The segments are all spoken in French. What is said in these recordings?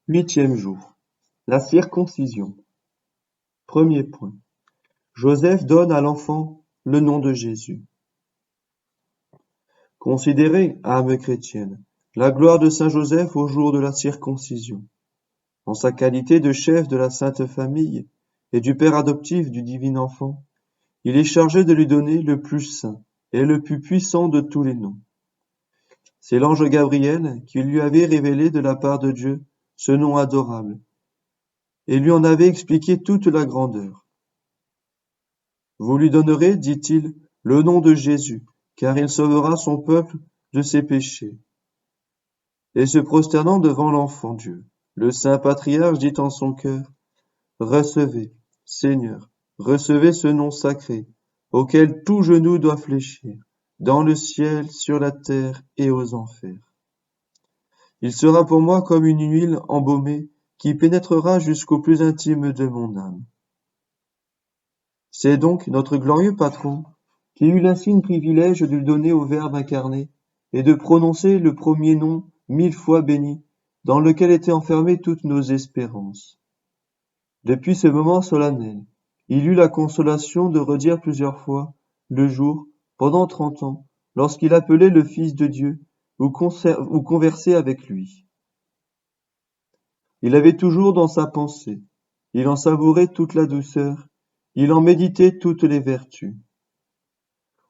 Huitième jour. La circoncision. Premier point. Joseph donne à l'enfant le nom de Jésus. Considérez, âme chrétienne, la gloire de saint Joseph au jour de la circoncision. En sa qualité de chef de la Sainte Famille et du père adoptif du divin enfant, il est chargé de lui donner le plus saint et le plus puissant de tous les noms. C'est l'ange Gabriel qui lui avait révélé de la part de Dieu ce nom adorable et lui en avait expliqué toute la grandeur. Vous lui donnerez, dit-il, le nom de Jésus, car il sauvera son peuple de ses péchés. Et se prosternant devant l'enfant Dieu, le saint patriarche dit en son cœur, recevez, Seigneur, recevez ce nom sacré, auquel tout genou doit fléchir, dans le ciel, sur la terre et aux enfers. Il sera pour moi comme une huile embaumée qui pénétrera jusqu'au plus intime de mon âme. C'est donc notre glorieux patron qui eut l'insigne privilège de lui donner au Verbe incarné et de prononcer le premier nom 1000 fois béni, dans lequel étaient enfermées toutes nos espérances. Depuis ce moment solennel, il eut la consolation de redire plusieurs fois le jour, pendant 30 ans, lorsqu'il appelait le Fils de Dieu ou conversait avec lui. Il avait toujours dans sa pensée, il en savourait toute la douceur, il en méditait toutes les vertus.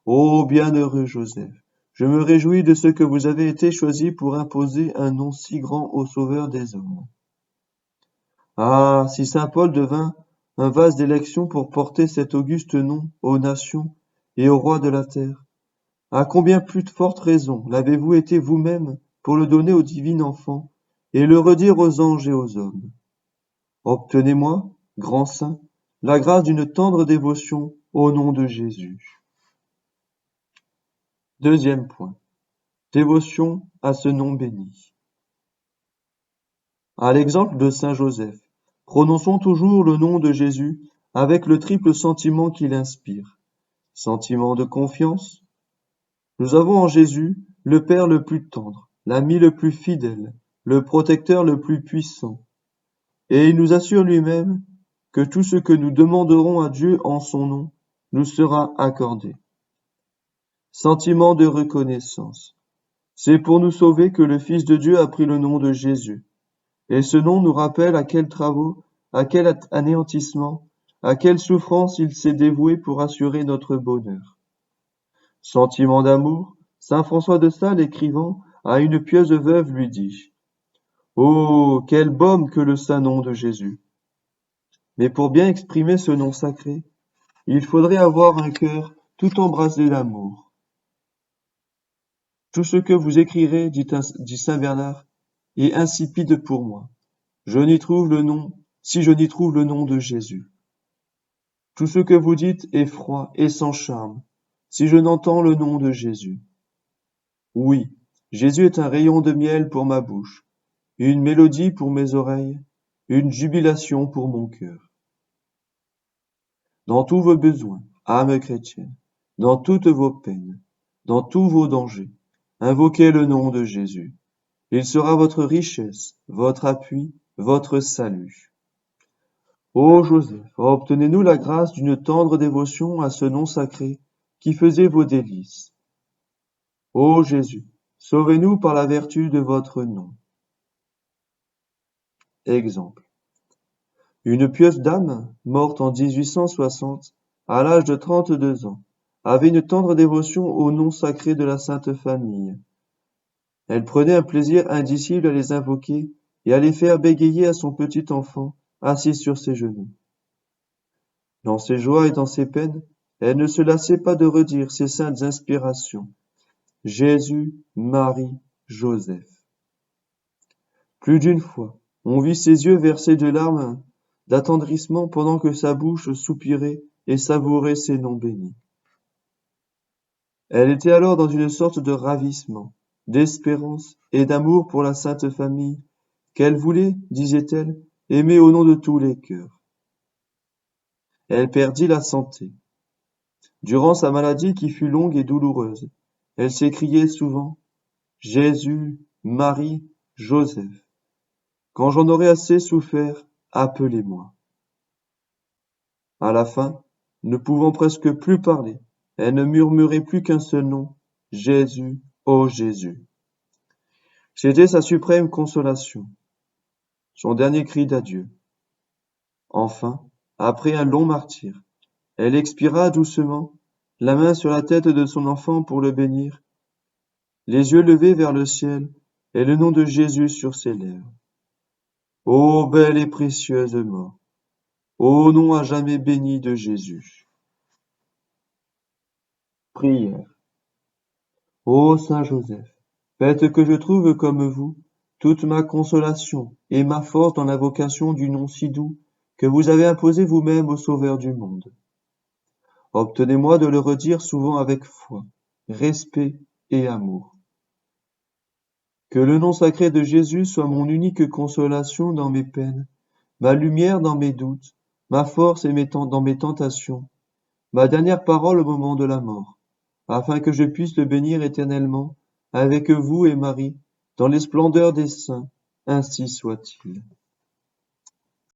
Ô bienheureux Joseph, je me réjouis de ce que vous avez été choisi pour imposer un nom si grand au Sauveur des hommes. Ah, si saint Paul devint un vase d'élection pour porter cet auguste nom aux nations et aux rois de la terre, à combien plus de forte raison l'avez-vous été vous-même pour le donner au divin enfant et le redire aux anges et aux hommes. Obtenez-moi, grand saint, la grâce d'une tendre dévotion au nom de Jésus. Deuxième point. Dévotion à ce nom béni. À l'exemple de saint Joseph, prononçons toujours le nom de Jésus avec le triple sentiment qu'il inspire. Sentiment de confiance. Nous avons en Jésus le Père le plus tendre, l'ami le plus fidèle, le protecteur le plus puissant. Et il nous assure lui-même que tout ce que nous demanderons à Dieu en son nom nous sera accordé. Sentiment de reconnaissance. C'est pour nous sauver que le Fils de Dieu a pris le nom de Jésus. Et ce nom nous rappelle à quels travaux, à quel anéantissement, à quelle souffrance il s'est dévoué pour assurer notre bonheur. Sentiment d'amour, saint François de Sales écrivant à une pieuse veuve lui dit « Oh, quel baume que le saint nom de Jésus ! Mais pour bien exprimer ce nom sacré, il faudrait avoir un cœur tout embrasé d'amour. Tout ce que vous écrirez, dit saint Bernard, est insipide pour moi. Si je n'y trouve le nom de Jésus. Tout ce que vous dites est froid et sans charme, si je n'entends le nom de Jésus. Oui, Jésus est un rayon de miel pour ma bouche, une mélodie pour mes oreilles, une jubilation pour mon cœur. Dans tous vos besoins, âme chrétienne, dans toutes vos peines, dans tous vos dangers, invoquez le nom de Jésus. Il sera votre richesse, votre appui, votre salut. Ô Joseph, obtenez-nous la grâce d'une tendre dévotion à ce nom sacré qui faisait vos délices. Ô Jésus, sauvez-nous par la vertu de votre nom. Exemple. Une pieuse dame, morte en 1860, à l'âge de 32 ans, avait une tendre dévotion au nom sacré de la Sainte Famille. Elle prenait un plaisir indicible à les invoquer et à les faire bégayer à son petit enfant, assis sur ses genoux. Dans ses joies et dans ses peines, elle ne se lassait pas de redire ses saintes inspirations. Jésus, Marie, Joseph. Plus d'une fois, on vit ses yeux verser de larmes d'attendrissement pendant que sa bouche soupirait et savourait ses noms bénis. Elle était alors dans une sorte de ravissement, d'espérance et d'amour pour la Sainte Famille, qu'elle voulait, disait-elle, aimer au nom de tous les cœurs. Elle perdit la santé. Durant sa maladie qui fut longue et douloureuse, elle s'écriait souvent « Jésus, Marie, Joseph ». Quand j'en aurai assez souffert, appelez-moi. À la fin, ne pouvant presque plus parler, elle ne murmurait plus qu'un seul nom, Jésus, ô Jésus. C'était sa suprême consolation, son dernier cri d'adieu. Enfin, après un long martyre, elle expira doucement, la main sur la tête de son enfant pour le bénir, les yeux levés vers le ciel et le nom de Jésus sur ses lèvres. Ô belle et précieuse mort, ô nom à jamais béni de Jésus. Prière. Ô Saint Joseph, faites que je trouve comme vous toute ma consolation et ma force dans l'invocation du nom si doux que vous avez imposé vous-même au Sauveur du monde. Obtenez-moi de le redire souvent avec foi, respect et amour. Que le nom sacré de Jésus soit mon unique consolation dans mes peines, ma lumière dans mes doutes, ma force dans mes tentations, ma dernière parole au moment de la mort, afin que je puisse le bénir éternellement avec vous et Marie, dans les splendeurs des saints, ainsi soit-il.